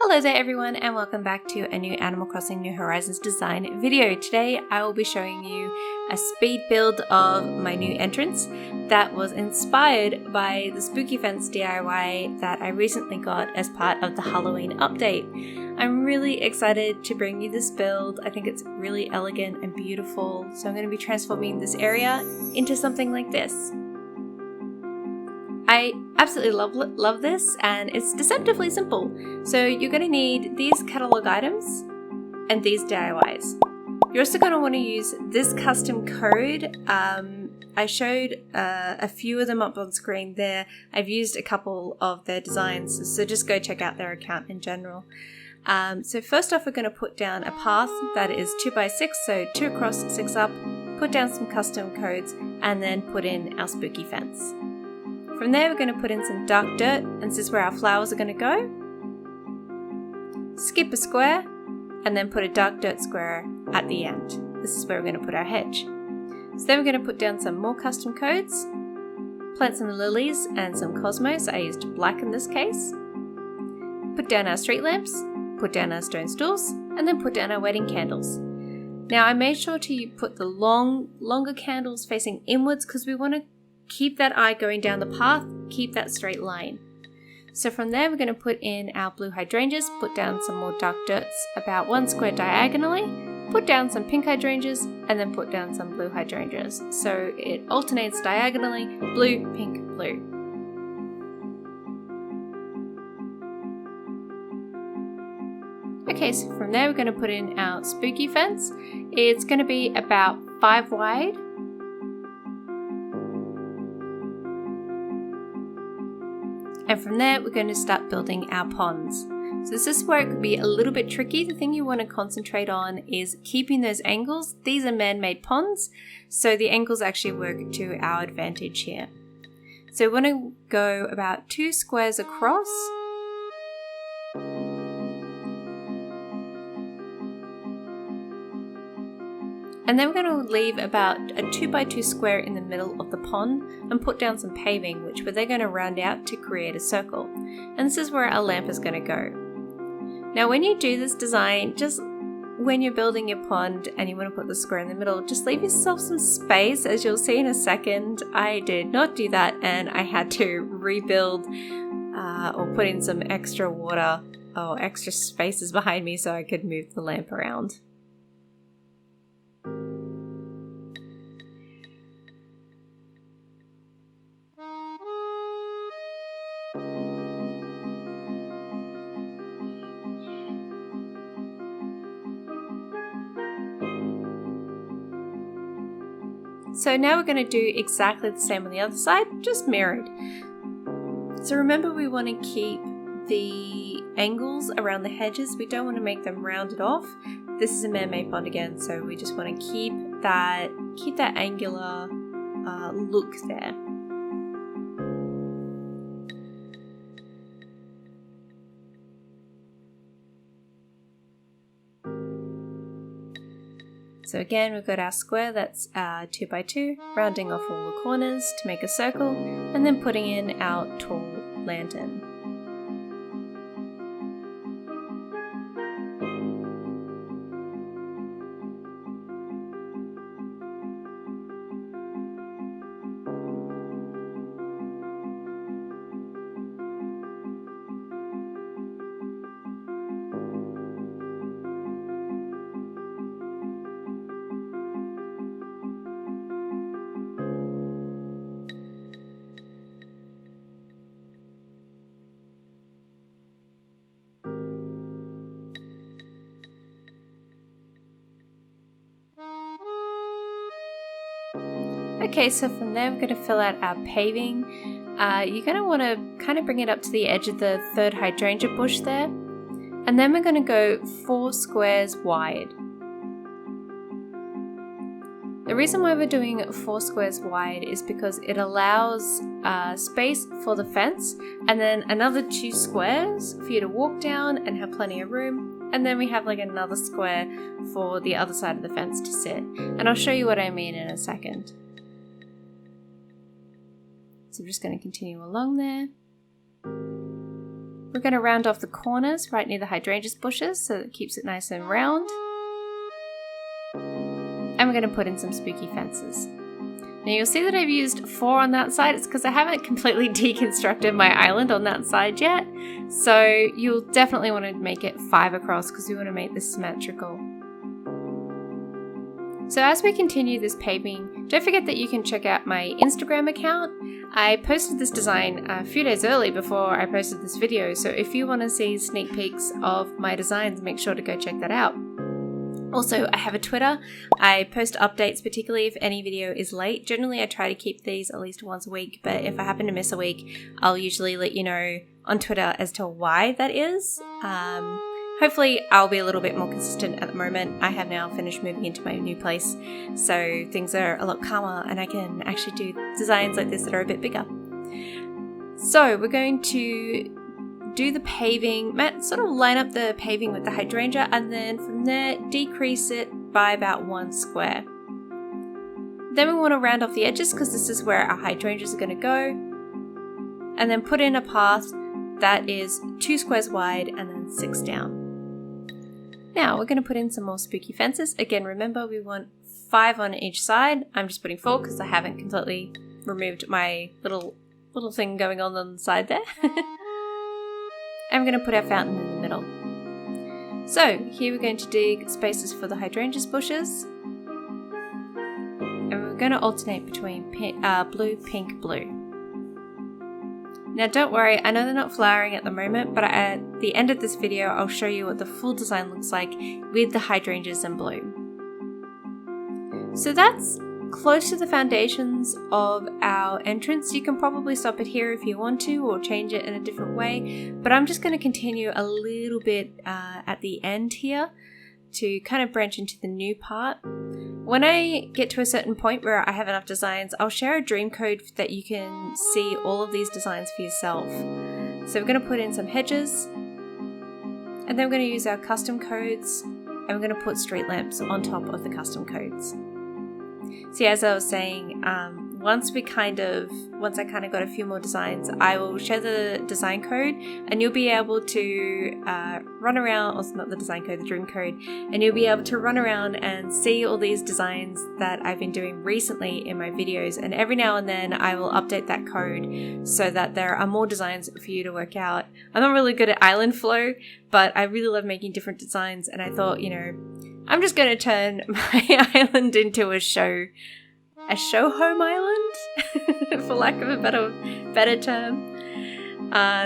Hello there everyone and welcome back to a new Animal Crossing New Horizons design video. Today I will be showing you a speed build of my new entrance that was inspired by the spooky fence DIY that I recently got as part of the Halloween update. I'm really excited to bring you this build. I think it's really elegant and beautiful, so I'm going to be transforming this area into something like this. I absolutely love this, and it's deceptively simple. So you're going to need these catalog items and these DIYs. You're also going to want to use this custom code. I showed a few of them up on screen there. I've used a couple of their designs, so just go check out their account in general. So first off, we're going to put down a path that is 2x6, so 2 across, 6 up, put down some custom codes, and then put in our spooky fence. From there, we're going to put in some dark dirt, and this is where our flowers are going to go. Skip a square, and then put a dark dirt square at the end. This is where we're going to put our hedge. So then we're going to put down some more custom codes, plant some lilies and some cosmos. I used black in this case. Put down our street lamps, put down our stone stools, and then put down our wedding candles. Now I made sure to put the longer candles facing inwards because we want to keep that eye going down the path, keep that straight line. So from there we're going to put in our blue hydrangeas, put down some more dark dirts about 1 square diagonally, put down some pink hydrangeas, and then put down some blue hydrangeas. So it alternates diagonally, blue, pink, blue. Okay, so from there we're going to put in our spooky fence. It's going to be about 5 wide. And from there, we're going to start building our ponds. So this is where it could be a little bit tricky. The thing you want to concentrate on is keeping those angles. These are man-made ponds, so the angles actually work to our advantage here. So we want to go about 2 squares across. And then we're going to leave about a 2x2 square in the middle of the pond and put down some paving, which we're then going to round out to create a circle. And this is where our lamp is going to go. Now when you do this design, just when you're building your pond and you want to put the square in the middle, just leave yourself some space. As you'll see in a second, I did not do that and I had to rebuild or put in some extra water or extra spaces behind me so I could move the lamp around. So now we're going to do exactly the same on the other side, just mirrored. So remember, we want to keep the angles around the hedges. We don't want to make them rounded off. This is a man-made pond again, so we just want to keep that angular look there. So again, we've got our square that's 2x2, rounding off all the corners to make a circle, and then putting in our tall lantern. Okay, so from there we're going to fill out our paving. You're going to want to kind of bring it up to the edge of the 3rd hydrangea bush there. And then we're going to go 4 squares wide. The reason why we're doing 4 squares wide is because it allows space for the fence and then another 2 squares for you to walk down and have plenty of room. And then we have like another square for the other side of the fence to sit. And I'll show you what I mean in a second. So we're just going to continue along there. We're going to round off the corners right near the hydrangeas bushes so that it keeps it nice and round. And we're going to put in some spooky fences. Now you'll see that I've used 4 on that side. It's because I haven't completely deconstructed my island on that side yet. So you'll definitely want to make it 5 across because we want to make this symmetrical. So as we continue this paving, don't forget that you can check out my Instagram account. I posted this design a few days early before I posted this video, so if you want to see sneak peeks of my designs, make sure to go check that out. Also, I have a Twitter. I post updates, particularly if any video is late. Generally, I try to keep these at least once a week, but if I happen to miss a week, I'll usually let you know on Twitter as to why that is. Hopefully, I'll be a little bit more consistent at the moment. I have now finished moving into my new place, so things are a lot calmer and I can actually do designs like this that are a bit bigger. So we're going to do the paving, sort of line up the paving with the hydrangea, and then from there decrease it by about 1 square. Then we want to round off the edges because this is where our hydrangeas are going to go, and then put in a path that is 2 squares wide and then 6 down. Now we're going to put in some more spooky fences. Again, remember we want 5 on each side. I'm just putting 4 because I haven't completely removed my little thing going on the side there. And we're going to put our fountain in the middle. So here we're going to dig spaces for the hydrangeas bushes. And we're going to alternate between blue, pink, blue. Now don't worry, I know they're not flowering at the moment, but at the end of this video I'll show you what the full design looks like with the hydrangeas in blue. So that's close to the foundations of our entrance. You can probably stop it here if you want to, or change it in a different way, but I'm just going to continue a little bit at the end here to kind of branch into the new part. When I get to a certain point where I have enough designs, I'll share a dream code that you can see all of these designs for yourself. So we're going to put in some hedges, and then we're going to use our custom codes, and we're going to put street lamps on top of the custom codes. See, as I was saying, once I kind of got a few more designs, I will share the design code, and you'll be able to run around, or not the design code, the dream code, and you'll be able to run around and see all these designs that I've been doing recently in my videos. And every now and then I will update that code so that there are more designs for you to work out. I'm not really good at island flow, but I really love making different designs, and I thought, I'm just going to turn my island into a show home island, for lack of a better term.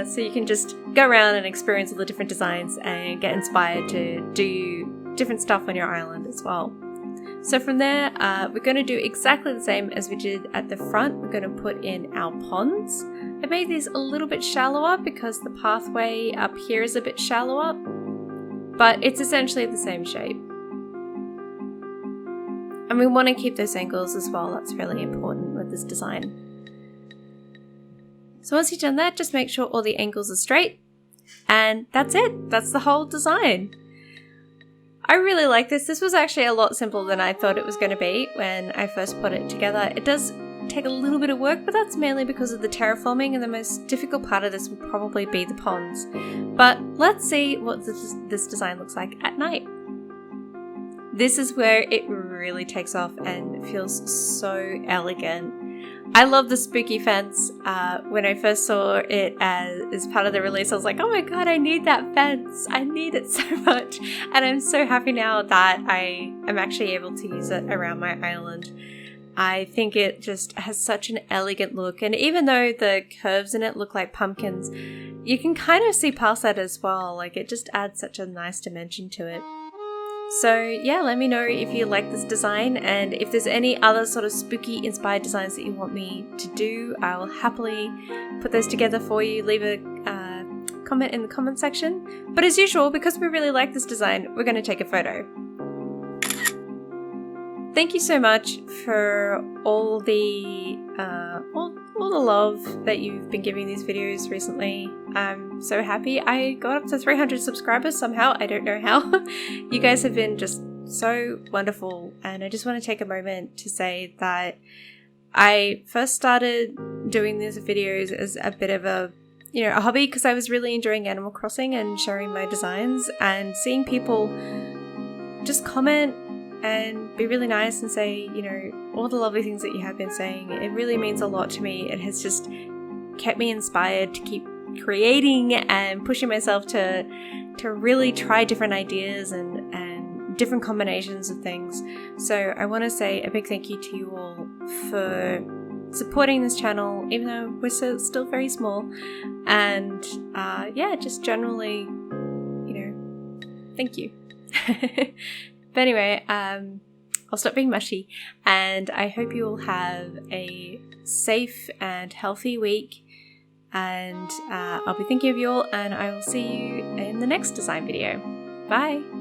So you can just go around and experience all the different designs and get inspired to do different stuff on your island as well. So from there, we're going to do exactly the same as we did at the front. We're going to put in our ponds. I made these a little bit shallower because the pathway up here is a bit shallower, but it's essentially the same shape. And we want to keep those angles as well. That's really important with this design. So once you've done that, just make sure all the angles are straight. And that's it. That's the whole design. I really like this. This was actually a lot simpler than I thought it was going to be when I first put it together. It does take a little bit of work, but that's mainly because of the terraforming, and the most difficult part of this will probably be the ponds. But let's see what this design looks like at night. This is where it really takes off and feels so elegant. I love the spooky fence. When I first saw it as part of the release, I was like, oh my god, I need that fence. I need it so much. And I'm so happy now that I am actually able to use it around my island. I think it just has such an elegant look. And even though the curves in it look like pumpkins, you can kind of see past that as well. Like, it just adds such a nice dimension to it. So yeah, let me know if you like this design, and if there's any other sort of spooky inspired designs that you want me to do, I will happily put those together for you. Leave a comment in the comment section. But as usual, because we really like this design, we're going to take a photo. Thank you so much for all the love that you've been giving these videos recently. I'm so happy. I got up to 300 subscribers somehow. I don't know how. You guys have been just so wonderful, and I just want to take a moment to say that I first started doing these videos as a bit of a a hobby because I was really enjoying Animal Crossing and sharing my designs, and seeing people just comment and be really nice and say, all the lovely things that you have been saying. It really means a lot to me. It has just kept me inspired to keep creating and pushing myself to really try different ideas and different combinations of things. So I want to say a big thank you to you all for supporting this channel, even though we're still very small. And just generally, thank you. But anyway, I'll stop being mushy, and I hope you all have a safe and healthy week, and I'll be thinking of you all, and I will see you in the next design video. Bye!